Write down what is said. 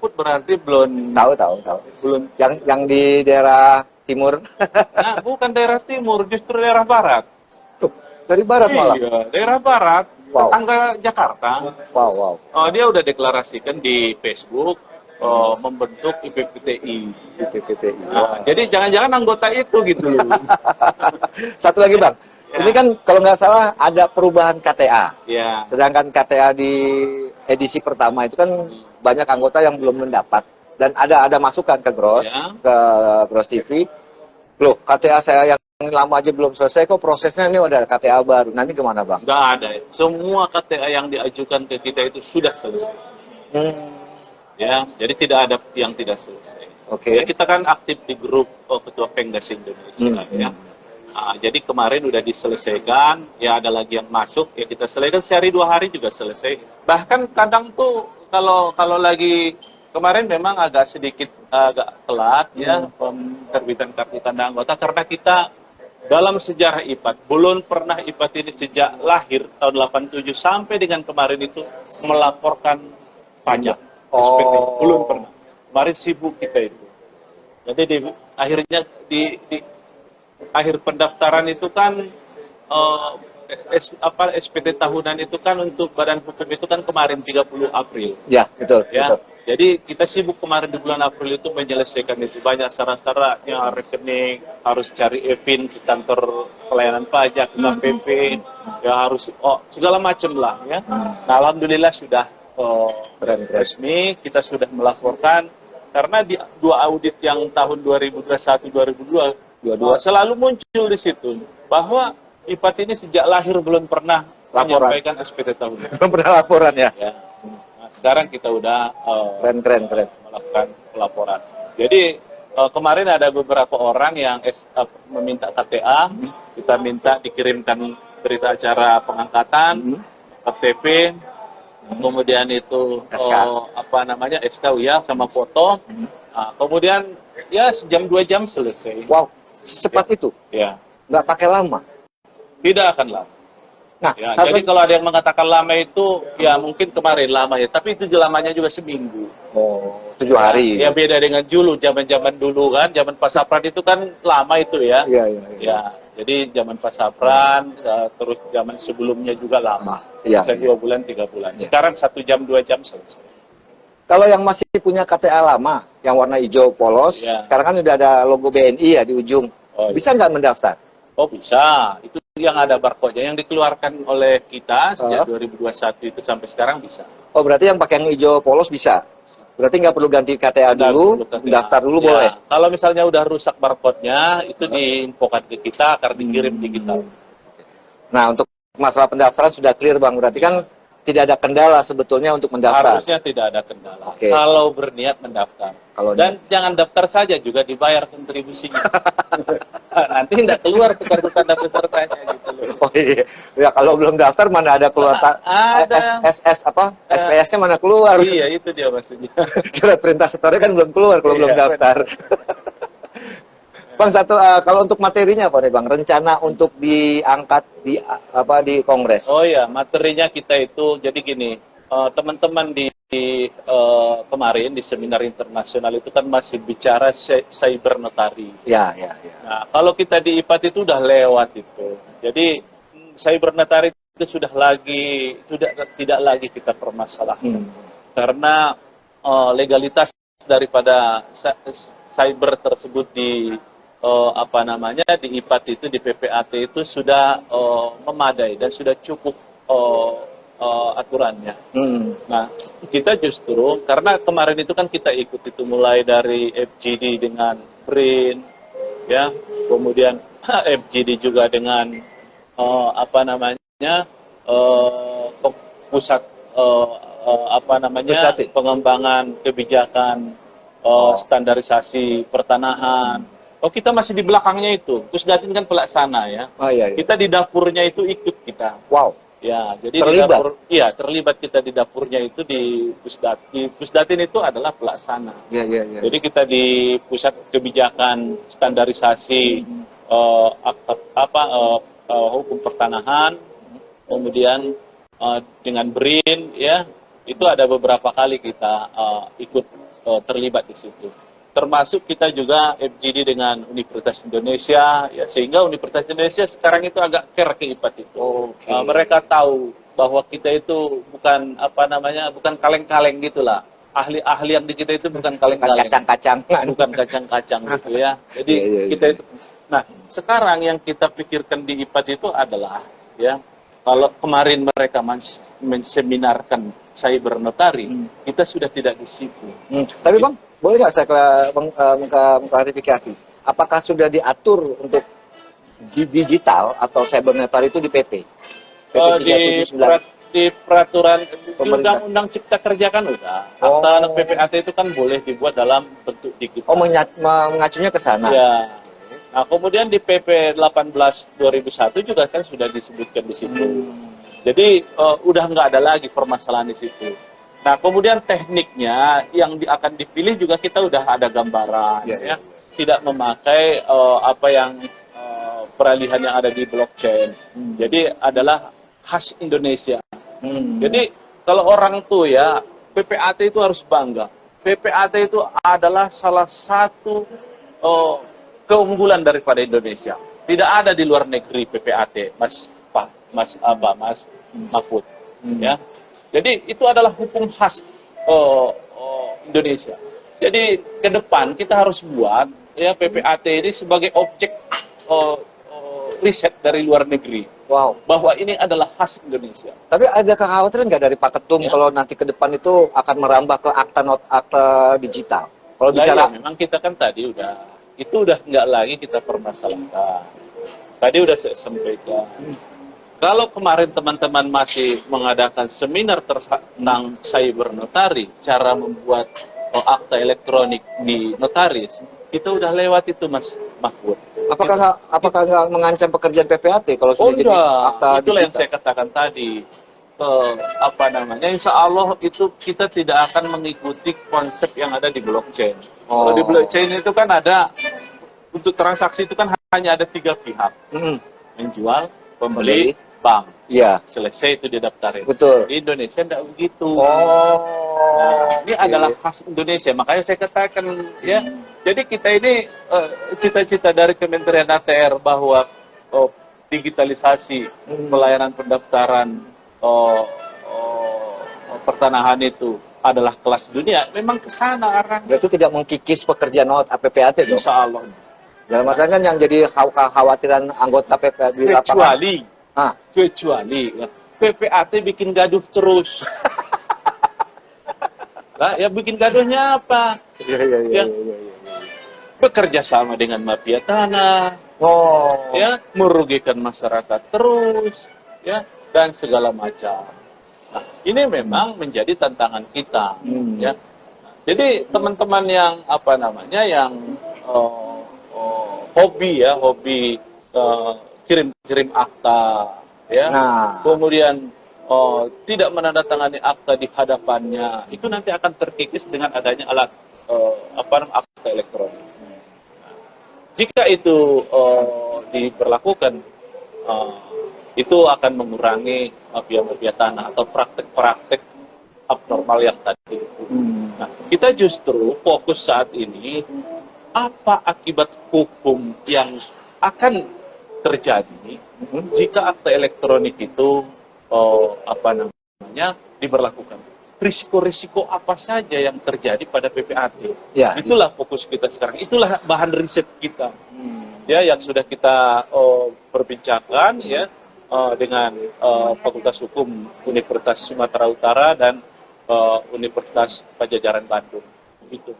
Kaput berarti belum. Tahu. Belum. Yang di daerah timur. Nah, bukan daerah timur, justru daerah barat. Tuh, dari barat malah. Iya, daerah barat, Wow. tetangga Jakarta. Wow. Dia udah deklarasikan di Facebook membentuk IPPTI. IPPTI. Nah, jadi jangan-jangan anggota itu gitu loh. Satu lagi Bang, Ya. ini kan kalau nggak salah ada perubahan KTA. Ya. Sedangkan KTA di edisi pertama itu kan banyak anggota yang belum mendapat. Dan ada masukan ke Gross, Ya. ke Gross TV. Loh, KTA saya yang lama aja belum selesai, kok prosesnya ini udah ada KTA baru. Nanti kemana Bang? Nggak ada. Semua KTA yang diajukan ke kita itu sudah selesai. Ya, jadi tidak ada yang tidak selesai. Oke. Ya, kita kan aktif di grup Ketua Pengdas Indonesia. Ya. Nah, jadi kemarin udah diselesaikan, ya ada lagi yang masuk, ya kita selesaikan sehari 2 hari juga selesai. Bahkan kadang tuh kalau lagi kemarin memang agak sedikit agak telat ya penerbitan kartu tanda anggota karena kita dalam sejarah IPAT belum pernah IPAT ini sejak lahir tahun 87 sampai dengan kemarin itu melaporkan pajak SPT belum pernah. Kemarin sibuk kita itu. Jadi akhirnya di akhir pendaftaran itu kan SPT tahunan itu kan untuk badan hukum itu kan kemarin 30 April. Ya, betul. Ya. Jadi kita sibuk kemarin di bulan April itu menyelesaikan itu banyak syarat-syaratnya, rekening, harus cari EPIN di kantor pelayanan pajak, KPP, ya harus segala macam lah ya. Nah, alhamdulillah sudah resmi, kita sudah melaporkan karena di 2 audit yang tahun 2021-2022 selalu muncul di situ bahwa IPAT ini sejak lahir belum pernah menyampaikan SPT tahunan. Belum pernah laporan ya? Ya. Nah, sekarang kita udah keren. melakukan pelaporan. Jadi kemarin ada beberapa orang yang meminta KTA, kita minta dikirimkan berita acara pengangkatan, KTP, kemudian itu SK. SK ya sama foto. Nah, kemudian ya sejam 2 jam selesai. Wow, secepat itu? Ya. Nggak pakai lama? Tidak akan lama. Nah, Ya, jadi kalau ada yang mengatakan lama itu, ya mungkin kemarin lama ya, tapi itu lamanya juga seminggu. 7 hari. Ya beda dengan dulu, zaman-zaman dulu kan, zaman Pasapran itu kan lama itu ya. Iya. Ya, jadi zaman Pasapran, terus zaman sebelumnya juga lama. Iya. Bisa 2 bulan, 3 bulan. Sekarang 1 jam, 2 jam selesai. Kalau yang masih punya KTA lama, yang warna hijau polos, sekarang kan udah ada logo BNI ya di ujung. Bisa nggak mendaftar? Oh bisa, itu yang ada barcode-nya yang dikeluarkan oleh kita sejak 2021 itu sampai sekarang bisa. Oh berarti yang pakai yang hijau polos bisa? Berarti nggak perlu ganti KTA dulu, daftar dulu boleh? Kalau misalnya udah rusak barcode-nya, itu diinfokan ke kita, akan dikirim digital. Nah untuk masalah pendaftaran sudah clear Bang, berarti kan tidak ada kendala sebetulnya untuk mendaftar? Harusnya tidak ada kendala, kalau berniat mendaftar. Dan jangan daftar saja, juga dibayar kontribusinya. Nanti tidak keluar ke kartu tanda pesertanya gitu loh. Oh iya, ya kalau belum daftar mana ada keluar SPS-nya mana keluar? Iya itu dia maksudnya. Surat perintah setornya kan belum keluar kalau belum daftar. Bang kalau untuk materinya apa nih Bang? Rencana untuk diangkat di Kongres? Oh iya, materinya kita itu jadi gini, teman-teman di kemarin di seminar internasional itu kan masih bicara cyber notari. Ya. Nah, kalau kita di IPAT itu udah lewat itu. Jadi cyber notari itu sudah tidak lagi kita permasalahkan. Karena legalitas daripada cyber tersebut di di IPAT itu, di PPAT itu sudah memadai dan sudah cukup aturannya. Nah, kita justru karena kemarin itu kan kita ikut itu mulai dari FGD dengan BRIN, ya, kemudian FGD juga dengan pusat pengembangan kebijakan standarisasi pertanahan. Oh kita masih di belakangnya itu, Pusdatin kan pelaksana ya. Iya. Kita di dapurnya itu ikut kita. Wow. Ya, jadi terlibat? Terlibat kita di dapurnya itu di Pusdatin. Pusdatin itu adalah pelaksana. Iya. Jadi kita di pusat kebijakan standarisasi hukum pertanahan, kemudian dengan BRIN ya, Itu ada beberapa kali kita ikut terlibat di situ. Termasuk kita juga FGD dengan Universitas Indonesia, ya, sehingga Universitas Indonesia sekarang itu agak care ke IPAT itu. Oke. Mereka tahu bahwa kita itu bukan bukan kaleng-kaleng gitulah. Ahli-ahli yang di kita itu bukan kaleng-kaleng, Kacang-kacangan. bukan kacang-kacang gitu ya. Jadi Iya, iya, kita iya. itu. Nah, sekarang yang kita pikirkan di IPAT itu adalah ya, kalau kemarin mereka menseminarkan cyber notari, kita sudah tidak di situ. Tapi Bang, boleh nggak saya mengklarifikasi? Apakah sudah diatur untuk digital atau cyber notary itu di PP? Di 379. di peraturan di Pemerintah. Undang-Undang Cipta Kerja kan udah. Oh. Akta PPAT itu kan boleh dibuat dalam bentuk digital. Oh, mengacunya ke sana. Ya. Nah, kemudian di PP 18 2001 juga kan sudah disebutkan di situ. Jadi udah nggak ada lagi permasalahan di situ. Nah, kemudian tekniknya yang akan dipilih juga kita udah ada gambaran, Ya, ya. Tidak memakai peralihan yang ada di blockchain. Jadi adalah khas Indonesia. Jadi kalau orang tuh ya, PPAT itu harus bangga. PPAT itu adalah salah satu keunggulan daripada Indonesia. Tidak ada di luar negeri PPAT, Mas Mahfud. Ya. Jadi itu adalah hukum khas Indonesia. Jadi ke depan kita harus buat ya PPAT ini sebagai objek riset dari luar negeri. Wow. Bahwa ini adalah khas Indonesia. Tapi ada kekhawatiran nggak dari Pak Ketum Ya. kalau nanti ke depan itu akan merambah ke akta digital? Kalau Lah, bicara ya, memang kita kan tadi itu udah nggak lagi kita permasalahkan. Tadi udah saya sampaikan. Kalau kemarin teman-teman masih mengadakan seminar tentang cyber notari, cara membuat akta elektronik di notaris, kita udah lewat itu, Mas Mahfud. apakah nggak mengancam pekerjaan PPAT kalau sudah jadi akta Itulah yang digital? saya katakan tadi. Insya Allah itu kita tidak akan mengikuti konsep yang ada di blockchain. Kalau di blockchain itu kan ada, untuk transaksi itu kan hanya ada 3 pihak. Menjual, pembeli, bank. Iya, Selesai itu didaftarin. betul. Di Indonesia tidak begitu. Ini oke. adalah khas Indonesia. Makanya saya katakan ya. Jadi kita ini cita-cita dari Kementerian ATR bahwa digitalisasi pelayanan pendaftaran pertanahan itu adalah kelas dunia. Memang ke sana arahnya. Berarti tidak mengkikis pekerjaan PPAT dong? Insya Allah. Dalam artian kan yang jadi kekhawatiran anggota PPAT di lapangan. Kecuali ya, PPAT bikin gaduh terus. Lah, ya bikin gaduhnya apa? Iya. Bekerja sama dengan mafia tanah, ya, merugikan masyarakat terus, ya, dan segala macam. Nah, ini memang menjadi tantangan kita, ya. Jadi teman-teman yang yang hobi kirim-kirim akta, ya, kemudian tidak menandatangani akta di hadapannya, itu nanti akan terkikis dengan adanya alat akta elektronik. Jika itu diberlakukan, itu akan mengurangi mafia-mafia tanah atau praktek-praktek abnormal yang tadi itu. Nah, kita justru fokus saat ini apa akibat hukum yang akan terjadi jika akta elektronik itu diberlakukan. Risiko-risiko apa saja yang terjadi pada PPAT. Ya, itulah fokus kita sekarang. Itulah bahan riset kita. Ya, yang sudah kita perbincangkan ya dengan Fakultas Hukum Universitas Sumatera Utara dan Universitas Padjadjaran Bandung. Itu.